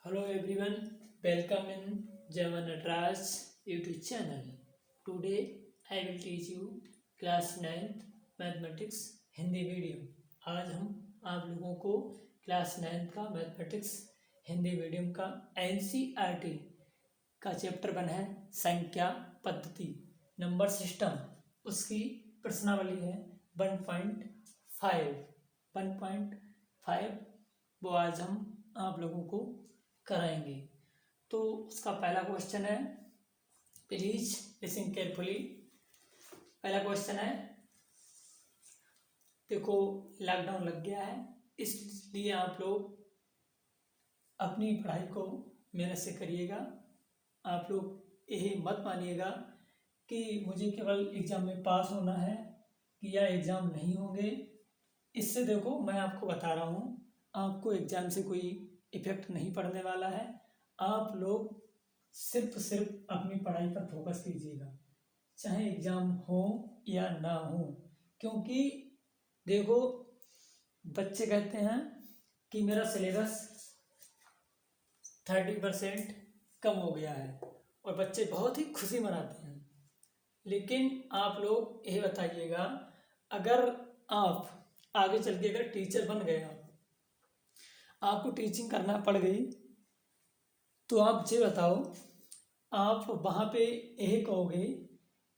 Hello everyone, welcome in Javan Natraj YouTube channel. Today I will teach you class 9th mathematics Hindi video. आज हम आप लोगों को class 9th का mathematics Hindi medium का NCERT का चैप्टर 1 है संख्या पद्धति नंबर सिस्टम। उसकी प्रश्नावली है 1.5 वो आज हम आप लोगों को कराएंगे। तो उसका पहला क्वेश्चन है, प्लीज लिसन केयरफुली। पहला क्वेश्चन है, देखो लॉकडाउन लग गया है, इसलिए आप लोग अपनी पढ़ाई को मेहनत से करिएगा। आप लोग यही मत मानिएगा कि मुझे केवल एग्ज़ाम में पास होना है कि या एग्ज़ाम नहीं होंगे। इससे देखो मैं आपको बता रहा हूँ, आपको एग्ज़ाम से कोई इफेक्ट नहीं पड़ने वाला है। आप लोग सिर्फ अपनी पढ़ाई पर फोकस कीजिएगा, चाहे एग्ज़ाम हो या ना हो। क्योंकि देखो बच्चे कहते हैं कि मेरा सिलेबस 30% कम हो गया है और बच्चे बहुत ही खुशी मनाते हैं। लेकिन आप लोग ये बताइएगा, अगर आप आगे चल के अगर टीचर बन गए, आपको टीचिंग करना पड़ गई, तो आप ये बताओ, आप वहाँ पे यही कहोगे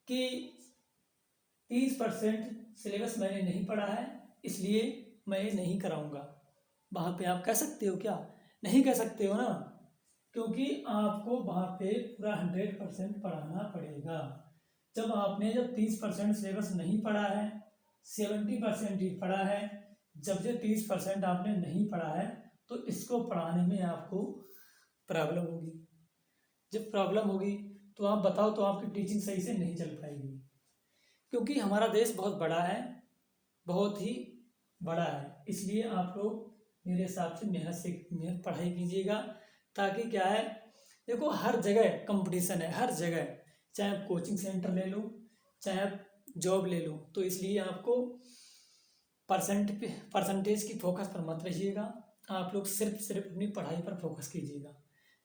कि 30% सिलेबस मैंने नहीं पढ़ा है इसलिए मैं ये नहीं कराऊंगा। वहाँ पे आप कह सकते हो क्या? नहीं कह सकते हो ना, क्योंकि आपको वहाँ पे पूरा 100% पढ़ाना पड़ेगा। जब 30% सिलेबस नहीं पढ़ा है, 70% ही पढ़ा है, जब ये 30% आपने नहीं पढ़ा है तो इसको पढ़ाने में आपको प्रॉब्लम होगी। जब प्रॉब्लम होगी तो आप बताओ, तो आपकी टीचिंग सही से नहीं चल पाएगी। क्योंकि हमारा देश बहुत बड़ा है, बहुत ही बड़ा है, इसलिए आप लोग मेरे हिसाब से मेहनत पढ़ाई कीजिएगा। ताकि क्या है, देखो हर जगह कंपटीशन है, हर जगह, चाहे आप कोचिंग सेंटर ले लो, चाहे आप जॉब ले लो। तो इसलिए आपको परसेंटेज की फोकस पर मत रहिएगा। आप लोग सिर्फ अपनी पढ़ाई पर फोकस कीजिएगा।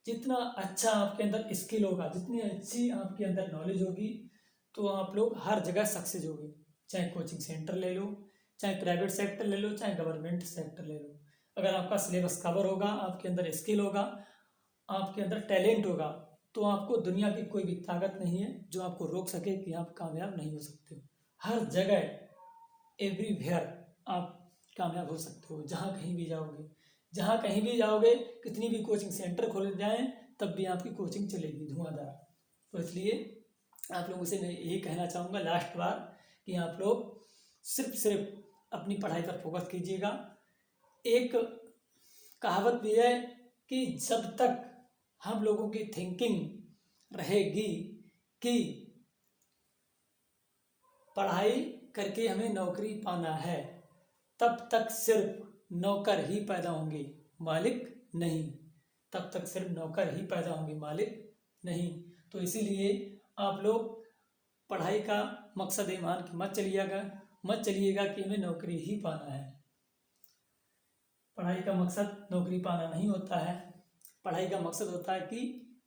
जितना अच्छा आपके अंदर स्किल होगा, जितनी अच्छी आपके अंदर नॉलेज होगी, तो आप लोग हर जगह सक्सेस होगे। चाहे कोचिंग सेंटर ले लो, चाहे प्राइवेट सेक्टर ले लो, चाहे गवर्नमेंट सेक्टर ले लो। अगर आपका सिलेबस कवर होगा, आपके अंदर स्किल होगा, आपके अंदर टैलेंट होगा, तो आपको दुनिया की कोई भी ताकत नहीं है जो आपको रोक सके कि आप कामयाब नहीं हो सकते हो। हर जगह एवरीवेयर आप कामयाब हो सकते हो। जहाँ कहीं भी जाओगे, कितनी भी कोचिंग सेंटर खोले जाएं, तब भी आपकी कोचिंग चलेगी धुआंधार। तो इसलिए आप लोगों से मैं यही कहना चाहूँगा लास्ट बार, कि आप लोग सिर्फ अपनी पढ़ाई पर फोकस कीजिएगा। एक कहावत भी है कि जब तक हम लोगों की थिंकिंग रहेगी कि पढ़ाई करके हमें नौकरी पाना है, तब तक सिर्फ नौकर ही पैदा होंगे, मालिक नहीं। तब तक सिर्फ नौकर ही पैदा होंगे, मालिक नहीं। तो इसीलिए आप लोग पढ़ाई का मकसद ये मान के मत चलिएगा कि हमें नौकरी ही पाना है। पढ़ाई का मकसद नौकरी पाना नहीं होता है। पढ़ाई का मकसद होता है कि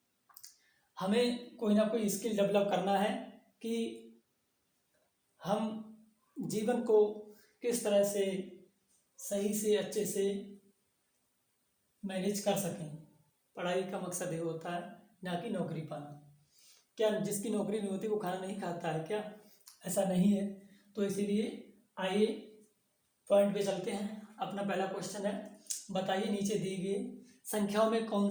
हमें कोई ना कोई स्किल डेवलप करना है कि हम जीवन को किस तरह से सही से अच्छे से मैनेज कर सकें। पढ़ाई का मकसद ये होता है, ना कि नौकरी पाना। क्या जिसकी नौकरी नहीं होती वो खाना नहीं खाता है क्या? ऐसा नहीं है। तो इसीलिए आइए पॉइंट पे चलते हैं। अपना पहला क्वेश्चन है, बताइए नीचे दी गई संख्याओं में कौन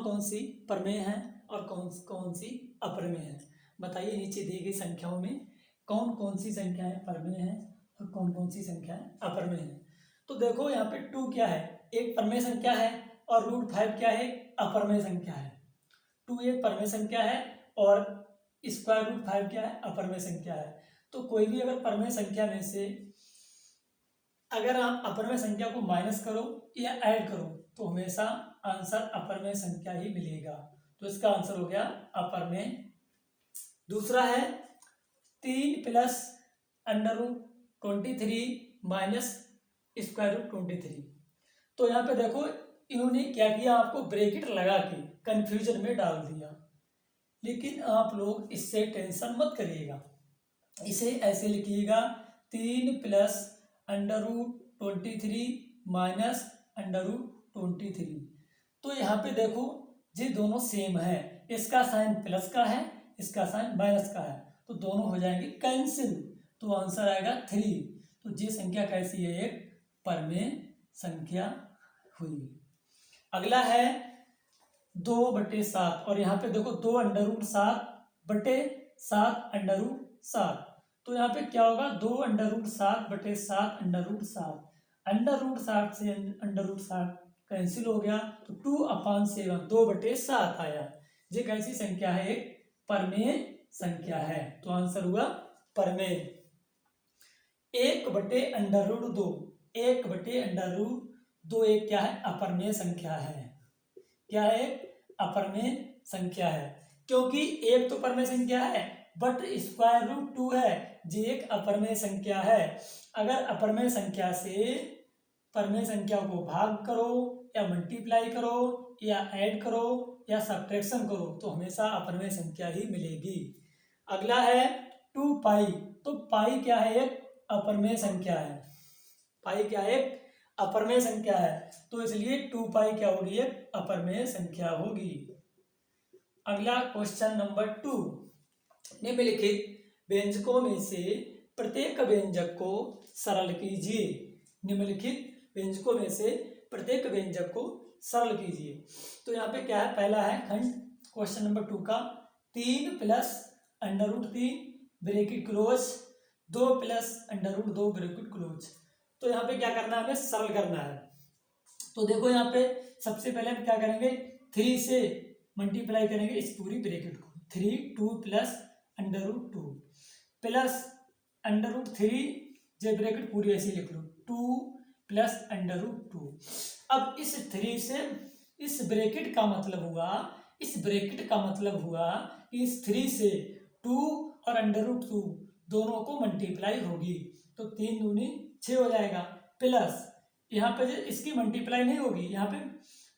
कौन सी प्रमेय है और कौन सी अप्रमेय है। बताइए नीचे दी गई संख्याओं में कौन सी संख्याएं प्रमेय हैं और कौन सी संख्याएं अप्रमेय हैं। तो देखो यहाँ पे 2 क्या है, एक प्रमेय संख्या है, और √5 क्या है, अप्रमेय संख्या है। 2 एक प्रमेय संख्या है और √5 क्या है, अप्रमेय संख्या है। तो कोई भी अगर प्रमेय संख्या में से अगर आप अप्रमेय संख्या को माइनस करो या ऐड करो, तो हमेशा आंसर अप्रमेय संख्या ही मिलेगा। तो इसका आंसर हो गया अप्रमेय। दूसरा है 3 + √23 - √23। तो यहाँ पे देखो इन्होंने क्या किया, आपको ब्रैकेट लगा के कंफ्यूजन में डाल दिया। लेकिन आप लोग इससे टेंशन मत करिएगा, इसे ऐसे लिखिएगा 3 + √23 माइनस √23। तो यहाँ पे देखो ये दोनों सेम है, इसका साइन प्लस का है, इसका साइन माइनस का है, तो दोनों हो जाएंगे कैंसिल, तो आंसर आएगा 3। तो ये संख्या कैसी है, एक परमेय संख्या हुई। अगला है 2/7, और यहाँ पे देखो 2√7/7 तो यहाँ पे क्या होगा, 2√7/7 √7 से √7 कैंसिल हो गया, तो 2/7 2/7 आया। ये कैसी संख्या है, एक परमेय संख्या है, तो आंसर हुआ परमेय। 1/√2 1/√2 एक क्या है, अपरमेय संख्या है। क्या है, अपरमेय संख्या है, क्योंकि एक तो परमेय संख्या है बट √2 है, ये एक अपरमेय संख्या है। अगर अपरमेय संख्या से परमेय संख्या को भाग करो या मल्टीप्लाई करो या ऐड करो या सब्ट्रैक्शन करो तो हमेशा अपरमेय संख्या ही मिलेगी। अगला है 2π, तो पाई क्या है, एक अपरमेय संख्या है। पाई क्या है, एक अपरमेय संख्या है, तो इसलिए 2π क्या होगी, एक अपरमेय संख्या होगी। अगला क्वेश्चन नंबर 2, निम्नलिखित व्यंजकों में से प्रत्येक व्यंजक को सरल कीजिए। निम्नलिखित व्यंजकों में से प्रत्येक व्यंजक को सरल कीजिए। तो यहाँ पे क्या है, पहला है खंड क्वेश्चन नंबर 2 का 3 + √3 ब्रैकेट क्लोज 2 + √2 ब्रैकेट क्लोज। तो यहाँ पे क्या करना है, हमें सरल करना है। तो देखो यहाँ पे सबसे पहले हम क्या करेंगे, 3 से मल्टीप्लाई करेंगे इस पूरी ब्रैकेट को, 3 2 + √2 प्लस √3, जो ब्रैकेट पूरी ऐसे लिख लो, 2 + √2। अब इस 3 से इस ब्रैकेट का मतलब हुआ, इस ब्रैकेट का मतलब हुआ कि इस 3 से 2 और √2 दोनों को मल्टीप्लाई होगी, तो 3 दूनी 6 हो जाएगा, प्लस यहाँ पे इसकी मल्टीप्लाई नहीं होगी, यहाँ पे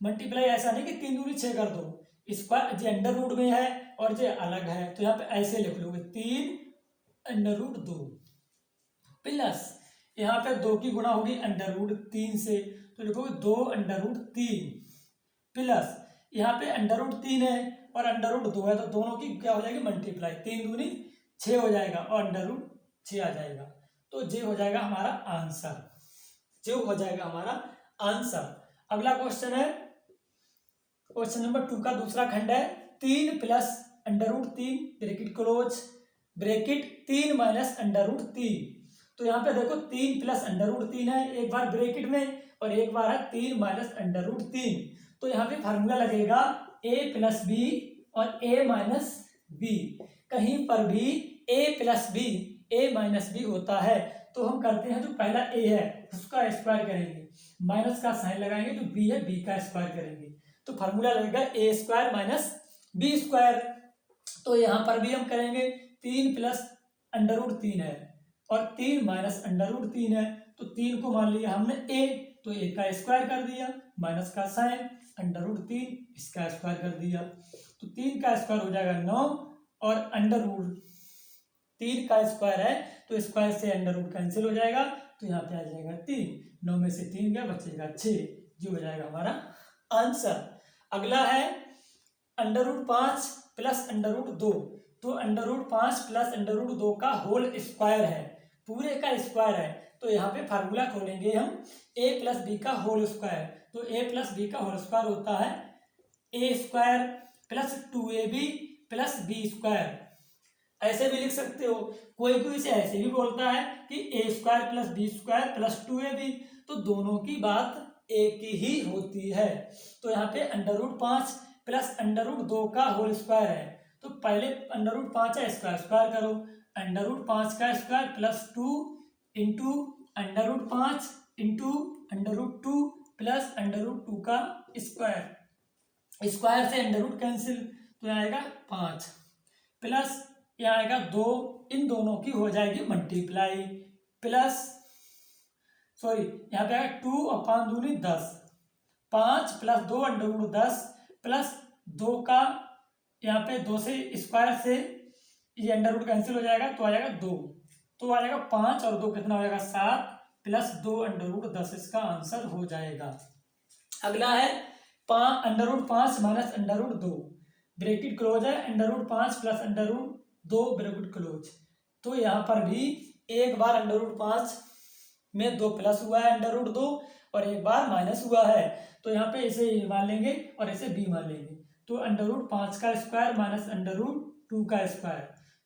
मल्टीप्लाई ऐसा नहीं कि 3 दूनी 6 कर दो, स्क्वायर जो अंडर रूट में है और जो अलग है, तो यहाँ पे ऐसे लिख लोगे 3 √2 प्लस यहाँ पे 2 की गुणा होगी √3 से, तो लिखोगे 2 √3 प्लस यहाँ पे √3 है और √2 है, तो दोनों की क्या हो जाएगी, मल्टीप्लाई, 3 दूनी 6 हो जाएगा और √6 आ जाएगा, तो ये हो जाएगा हमारा आंसर, जो हो जाएगा हमारा आंसर। अगला क्वेश्चन है क्वेश्चन नंबर 2 का दूसरा खंड है 3 + √3 ब्रैकेट क्लोज ब्रैकेट 3 - √3। तो यहाँ पे देखो 3 + √3 है, एक बार ब्रैकेट में और एक बार है 3 - √3। तो यहाँ पे फार्मूला लगेगा a + b और a - b। कहीं पर भी a + b a - b होता है तो हम करते हैं, जो पहला a है उसका स्क्वायर करेंगे, माइनस का साइन लगाएंगे, जो b है b का स्क्वायर करेंगे, तो फार्मूला लगेगा a² - b²। तो यहाँ पर भी हम करेंगे, 3 + √3 है और 3 - √3 है, तो 3 को मान लिया हमने a, तो a का स्क्वायर कर दिया, माइनस का साइन √3 इसका स्क्वायर कर दिया, तो 3 का स्क्वायर हो जाएगा 9 और √3 का स्क्वायर है तो स्क्वायर से √ कैंसिल हो जाएगा, तो यहाँ पे आ जाएगा 3, 9 में से 3 गया बचेगा 6, जो हो जाएगा हमारा आंसर। अगला है √5 + √2। तो √5 + √2 का होल स्क्वायर है, पूरे का स्क्वायर है, तो यहाँ पे फार्मूला खोलेंगे हम a + b का होल स्क्वायर। तो a + b का होल स्क्वायर होता है a² + 2ab + b²। ऐसे भी लिख सकते हो, कोई कोई इसे ऐसे भी बोलता है कि a² + b² + 2ab, तो दोनों की बात एक ही होती है। तो यहाँ पे √5 + √2 का होल स्क्वायर है, तो पहले √5 है इसका स्क्वायर करो, √5 का स्क्वायर + 2 इंटू √5 इंटू √2 प्लस √2 का स्क्वायर, स्क्वायर से √ कैंसिल, तो यहाँ आएगा 5 प्लस यहाँ आएगा 2, इन दोनों की हो जाएगी मल्टीप्लाई, प्लस सॉरी यहाँ पे आएगा 2/2 10, 5 प्लस 2 अंडर रूट 10 प्लस 2 का यहाँ पे 2 से स्क्वायर से ये अंडर रूट कैंसिल हो जाएगा तो आ जाएगा 2, तो आ जाएगा 5 और 2 कितना हो जाएगा 7 प्लस 2 अंडर रूट 10 इसका आंसर हो जाएगा। अगला है under root 5 minus under root 2 bracket close है, under root 5 plus under root 2 bracket close. तो यहाँ पर भी एक बार अंडर रूट 5 में 2 प्लस हुआ है अंडर रूट 2 और एक बार माइनस हुआ है, तो यहाँ पे इसे ए मान लेंगे और इसे बी मान लेंगे। तो अंडर रूट 5 का स्क्वायर माइनस अंडर रूट 2 का स्क्वायर,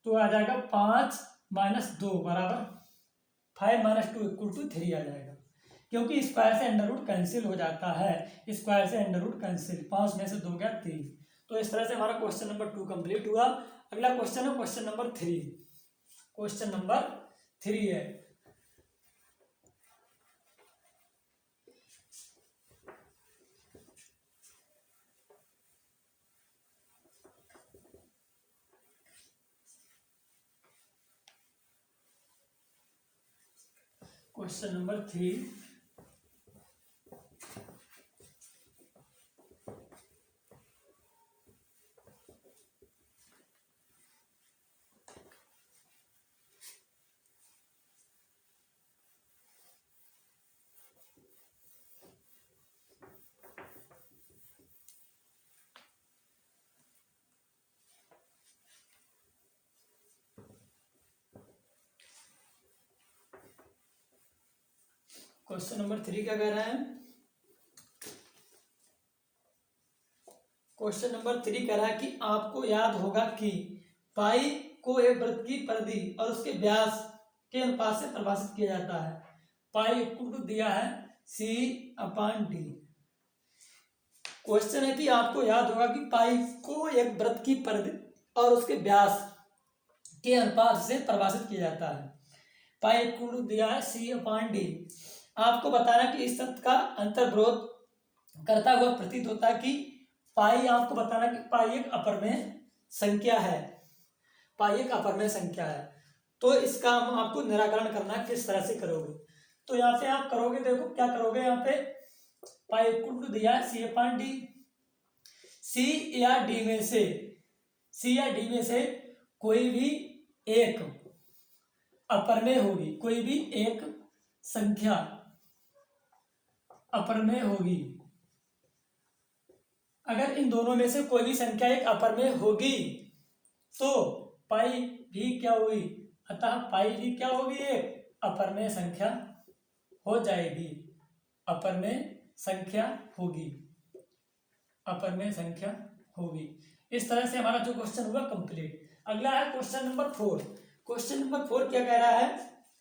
तो आ जाएगा 5 माइनस 2 बराबर 5 माइनस 2 इक्वल टू 3 आ जाएगा, क्योंकि स्क्वायर से अंडर रूट कैंसिल हो जाता है, स्क्वायर से अंडर रूट कैंसिल, 5 में से 2 गया 3। तो इस तरह से हमारा क्वेश्चन नंबर 2 कंप्लीट हुआ। अगला क्वेश्चन है क्वेश्चन नंबर 3। क्वेश्चन नंबर 3 है क्वेश्चन नंबर 3। क्वेश्चन नंबर 3 क्या कह रहा है? क्वेश्चन नंबर 3 कह रहा है कि आपको याद होगा कि पाई को एक वृत्त की परिधि और उसके व्यास के अनुपात से परिभाषित किया जाता है। पाई इक्वल टू दिया है C/D। क्वेश्चन है कि आपको याद होगा कि पाई को एक वृत्त की परिधि और उसके व्यास के अनुपात से परिभाषित किया जाता है। पाई इक्वल टू दिया है C/D। आपको बताना कि इस तत्व का अंतर्विरोध करता हुआ प्रतीत होता है कि पाई, आपको बताना कि पाई एक अपरमेय संख्या है, पाई एक अपरमेय संख्या है। तो इसका आपको निराकरण करना किस तरह से करोगे? तो यहाँ से आप करोगे, देखो क्या करोगे, यहाँ पे पाई इक्वल टू दिया है C/D। C या D में से, C या D में से कोई भी एक अपरमेय होगी, कोई भी एक संख्या अपरमेय होगी। अगर इन दोनों में से कोई भी संख्या एक अपरमेय होगी तो पाई भी क्या हुई, अतः पाई भी क्या होगी, एक अपरमेय संख्या हो जाएगी, अपरमेय संख्या होगी, अपरमेय संख्या होगी। इस तरह से हमारा जो क्वेश्चन हुआ कंप्लीट। अगला है क्वेश्चन नंबर 4। क्वेश्चन नंबर 4 क्या कह रहा है?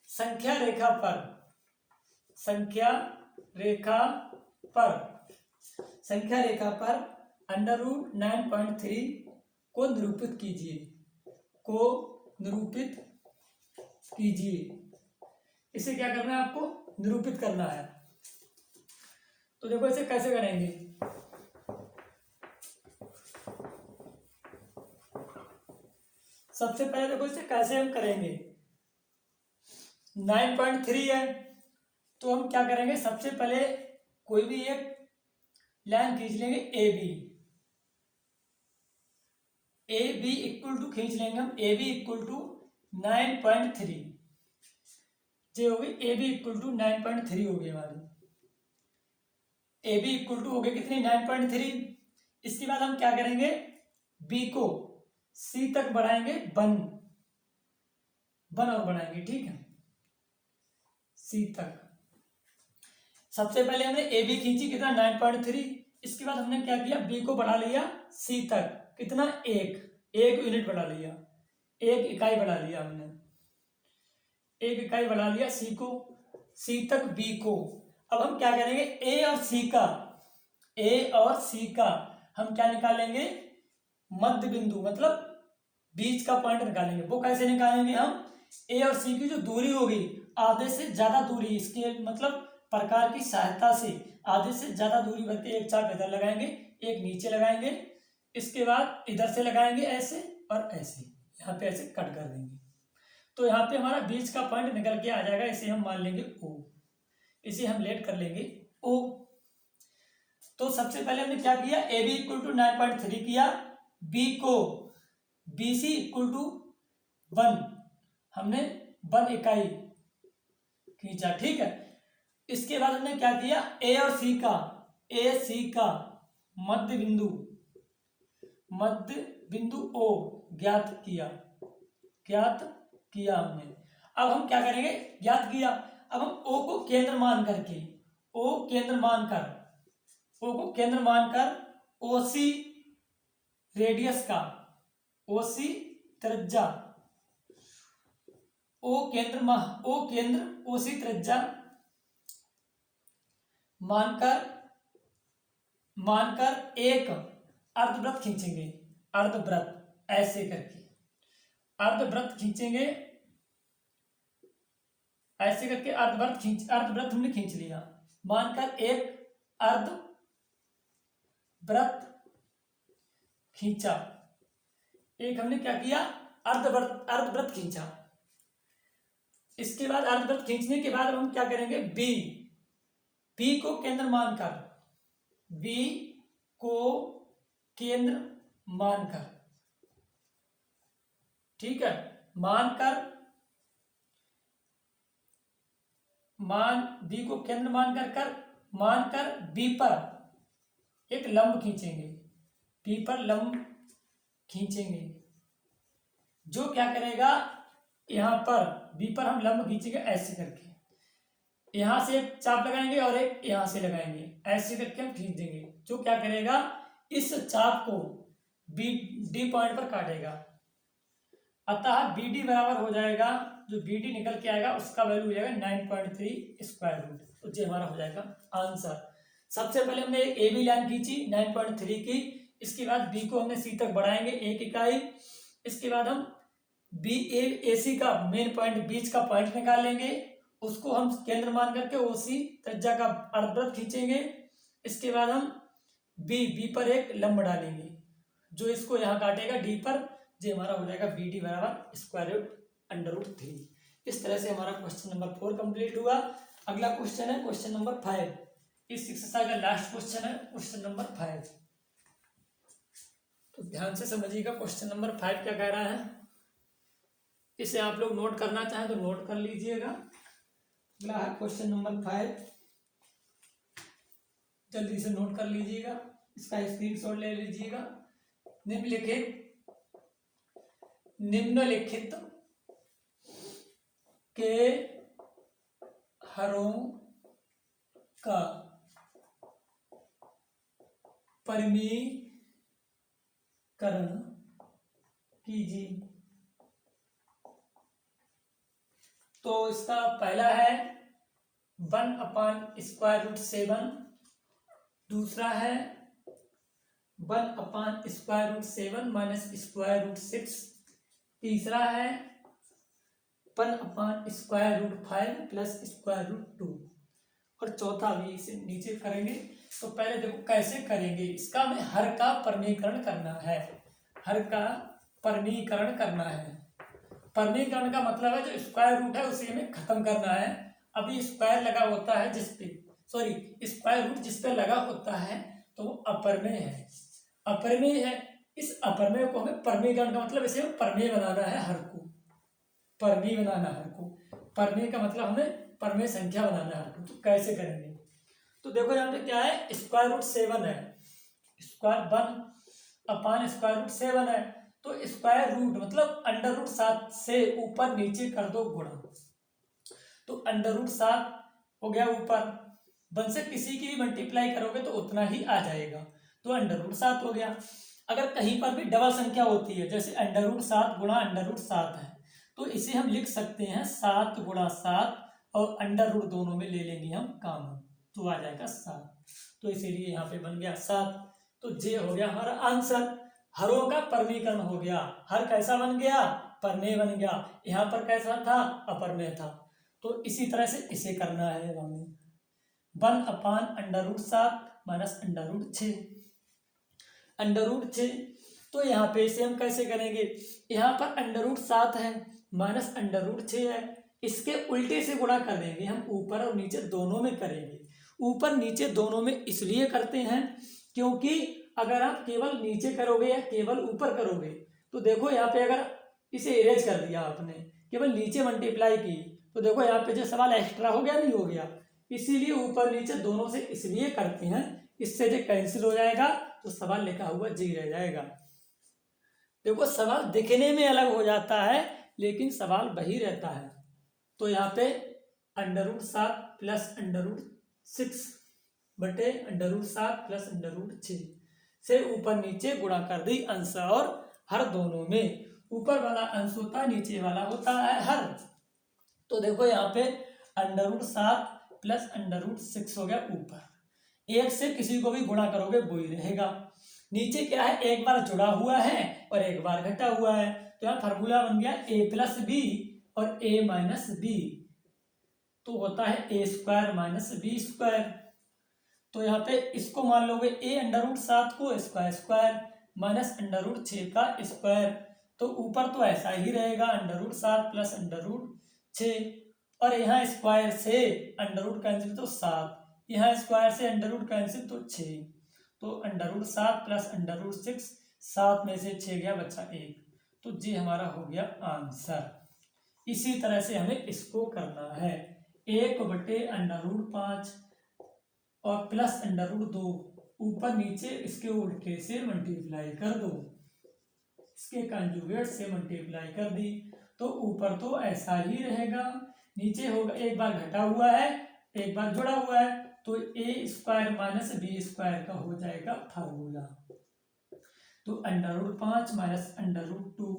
संख्या रेखा पर, संख्या रेखा पर, संख्या रेखा पर अंडर रूट 9.3 को निरूपित कीजिए, को निरूपित कीजिए। इसे क्या करना है, आपको निरूपित करना है। तो देखो इसे कैसे करेंगे। सबसे पहले देखो इसे कैसे हम करेंगे। 9.3 है तो हम क्या करेंगे, सबसे पहले कोई भी एक लाइन खींच लेंगे A B, A B equal to खींच लेंगे हम, ए बी इक्वल टू 9.3, ये हो गई ए बी इक्वल टू 9.3 हो गई हमारी, ए बी इक्वल टू हो गई कितनी 9.3। इसके बाद हम क्या करेंगे, बी को सी तक बढ़ाएंगे, 1 और बढ़ाएंगे, ठीक है, सी तक। सबसे पहले हमने ए बी खींची कितना 9.3, इसके बाद हमने क्या किया, बी को बढ़ा लिया सी तक, कितना 1 यूनिट बढ़ा लिया, 1 इकाई बढ़ा लिया हमने, 1 इकाई बढ़ा लिया सी को, सी तक बी को। अब हम क्या करेंगे, ए और सी का हम क्या निकालेंगे, मध्य बिंदु, मतलब बीच का पॉइंट निकालेंगे। वो कैसे निकालेंगे हम, ए और सी की जो दूरी होगी आधे से ज्यादा दूरी, इसके मतलब प्रकार की सहायता से आधे से ज्यादा दूरी करके एक चाप इधर लगाएंगे, एक नीचे लगाएंगे, इसके बाद इधर से लगाएंगे ऐसे और ऐसे, यहाँ पे ऐसे कट कर देंगे। तो यहाँ पे हमारा बीच का पॉइंट निकल के आ जाएगा, इसे हम मान लेंगे ओ, इसे हम लेट कर लेंगे ओ। तो सबसे पहले हमने क्या किया, ए बी इक्वल टू 9.3 किया, बी को बी सी इक्वल टू 1 हमने 1 इकाई खींचा, ठीक है। इसके बाद हमने क्या किया, ए और सी का मध्य बिंदु ओ ज्ञात किया हमने। अब हम क्या करेंगे, ज्ञात किया, अब हम ओ को केंद्र मानकर ओ सी रेडियस का, ओ सी त्रिज्या, ओ सी त्रिज्या मानकर एक अर्धवृत्त खींचेंगे, ऐसे करके अर्धवृत्त खींचेंगे, ऐसे करके अर्धवृत्त हमने खींच लिया। मानकर एक अर्धवृत्त खींचा, एक हमने क्या किया, अर्धवृत्त खींचा। इसके बाद अर्धवृत्त खींचने के बाद हम क्या करेंगे, बी को केंद्र मानकर, ठीक है, बी को केंद्र मानकर बी पर एक लंब खींचेंगे, जो क्या करेगा, यहां पर बी पर हम लंब खींचेंगे ऐसे करके, यहां से एक चाप लगाएंगे और एक यहां से लगाएंगे, ऐसे करके हम खींच देंगे, जो क्या करेगा, इस चाप को डी पॉइंट पर काटेगा। अतः बी डी बराबर हो जाएगा, जो बी डी निकल के आएगा उसका वैल्यू हो जाएगा 9.3 स्क्वायर रूट, तो ये हमारा हो जाएगा आंसर। सबसे पहले हमने एक ए बी लाइन खींची 9.3 की, इसके बाद बी को हमने सी तक बढ़ाएंगे 1 इकाई, इसके बाद हम बी ए सी का मेन पॉइंट, बीच का पॉइंट निकाल लेंगे, उसको हम केंद्र मान करके ओ सी त्रिज्या का अर्धवृत्त खींचेंगे। इसके बाद हम बी पर एक लंब डालेंगे, जो इसको यहाँ काटेगा डी पर, जो हमारा हो जाएगा बी डी बराबर स्क्वायर रूट अंडर रूट 3। इस तरह से हमारा क्वेश्चन नंबर 4 कंप्लीट हुआ। अगला क्वेश्चन है क्वेश्चन नंबर 5, इस एक्सरसाइज का लास्ट क्वेश्चन है क्वेश्चन नंबर 5। तो ध्यान से समझिएगा, क्वेश्चन नंबर 5 क्या कह रहा है, इसे आप लोग नोट करना चाहें तो नोट कर लीजिएगा। अगला है क्वेश्चन नंबर 5, जल्दी से नोट कर लीजिएगा, इसका स्क्रीनशॉट ले लीजिएगा। निम्नलिखित के हरों का परिमीकरण कीजिए। तो इसका पहला है 1/√7, दूसरा है 1/√7 माइनस √6, तीसरा है 1/√5 प्लस √2, और चौथा भी इसे नीचे करेंगे। तो पहले देखो कैसे करेंगे, इसका हमें हर का परिमीकरण करना है, परिमीकरण का मतलब है जो स्क्वायर रूट है उसे हमें खत्म करना है। अभी स्क्वायर लगा होता है स्क्वायर रूट जिस पे लगा होता है तो वो अपरमेय है, इस अपरमेय को हमें परिमीकरण का मतलब इसे परमेय बनाना है, हर को परमेय का मतलब हमें परमेय संख्या बनाना है। तो कैसे करेंगे, तो देखो यहाँ पे क्या है, √7 है, √7 है, तो स्क्वायर रूट मतलब √7 से ऊपर नीचे कर दो गुणा, तो √7 हो गया ऊपर, 1 से किसी की भी मल्टीप्लाई करोगे तो उतना ही आ जाएगा, तो √7 हो गया। अगर कहीं पर भी डबल संख्या होती है, जैसे √7 गुणा √7 है, तो इसे हम लिख सकते हैं 7 गुणा 7, और अंडर रूट दोनों में ले लेंगे हम कॉमन, तो आ जाएगा 7, तो इसीलिए यहाँ पे बन गया 7। तो ये हो गया हमारा आंसर, हरों का परिमीकरण हो गया। हर कैसा बन गया, परमेय बन गया, यहाँ पर कैसा था, अपरमेय था। तो इसी तरह से इसे करना है हमें, 1/√7 माइनस √6, तो यहाँ पे इसे हम कैसे करेंगे, यहाँ पर √7 है माइनस √6 है, इसके उल्टे से गुणा कर देंगे हम, ऊपर और नीचे दोनों में करेंगे, ऊपर नीचे दोनों में इसलिए करते हैं क्योंकि अगर आप केवल नीचे करोगे या केवल ऊपर करोगे तो देखो यहाँ पे अगर इसे इरेज कर दिया आपने, केवल नीचे मल्टीप्लाई की, तो देखो यहाँ पे जो सवाल एक्स्ट्रा हो गया नहीं हो गया। इसीलिए ऊपर नीचे दोनों से इसलिए करते हैं, इससे जो कैंसिल हो जाएगा तो सवाल लिखा हुआ जी रह जाएगा। देखो सवाल दिखने में अलग हो जाता है लेकिन सवाल वही रहता है। तो यहाँ पे √7 प्लस √6 बटे √7 प्लस √6 से ऊपर नीचे गुणा कर दी अंश और हर दोनों में। ऊपर वाला अंश होता है, नीचे वाला होता है हर। तो देखो यहाँ पे √7 प्लस √6 हो गया ऊपर, एक से किसी को भी गुणा करोगे वो ही रहेगा। नीचे क्या है, एक बार जुड़ा हुआ है और एक बार घटा हुआ है, तो यहाँ फार्मूला बन गया a प्लस बी और a माइनस बी, तो होता है a² माइनस b²। तो यहाँ पे इसको मान लोगे a √7 को स्क्वायर माइनस √6 का स्क्वायर, तो ऊपर तो ऐसा ही रहेगा √7 प्लस √6, और यहाँ स्क्वायर से अंडर कैंसिल तो 7, यहाँ स्क्वायर से अंडर कैंसिल तो 6, तो √7 प्लस √6, 7 में से 6 गया बचा 1, तो ये हमारा हो गया आंसर। इसी तरह से हमें इसको करना है 1 बटे √5 और प्लस √2, ऊपर नीचे इसके उल्टे से मल्टीप्लाई कर दो, इसके कंजुगेट से मल्टीप्लाई कर दी, तो ऊपर तो ऐसा ही रहेगा, नीचे होगा एक बार घटा हुआ है एक बार जुड़ा हुआ है, तो a² माइनस b² का हो जाएगा फार्मूला। तो √5 माइनस √2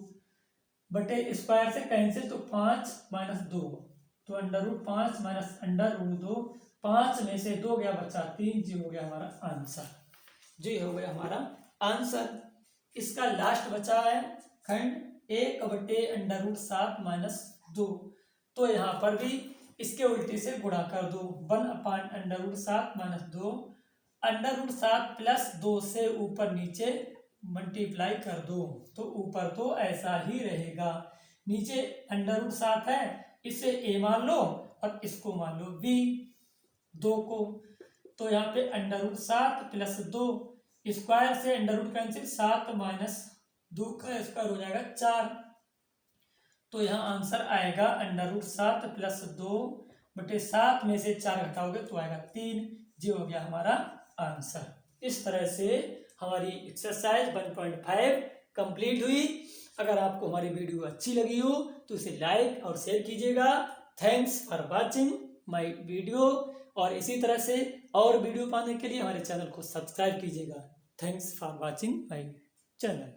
बटे स्क्वायर से कैंसिल, तो 5 माइनस 2, तो √5 माइनस √2, 5 में से 2 गया बचा 3, जी हो गया हमारा आंसर, जी हो गया हमारा आंसर। इसका लास्ट बचा है खंड 1 बटे √7 माइनस 2, तो यहाँ पर भी इसके उल्टे से गुणा कर दो, 1/√7 माइनस 2, √7 प्लस 2 से ऊपर नीचे मल्टीप्लाई कर दो, तो ऊपर तो ऐसा ही रहेगा, नीचे √7 है इसे a मान लो और इसको मान लो b, 2 को, तो यहाँ पे √7 प्लस 2, स्क्वायर से अंडर रूट कैंसिल, 7 माइनस 2 का स्क्वायर हो जाएगा 4, तो यहाँ आंसर आएगा √7 प्लस 2 बटे 7 में से 4 घटाओगे तो आएगा 3, जो हो गया हमारा आंसर। इस तरह से हमारी एक्सरसाइज 1.5 कंप्लीट हुई। अगर आपको हमारी वीडियो अच्छी लगी हो तो इसे लाइक और शेयर कीजिएगा। Thanks for watching my video, और इसी तरह से और वीडियो पाने के लिए हमारे चैनल को सब्सक्राइब कीजिएगा। Thanks for watching my channel.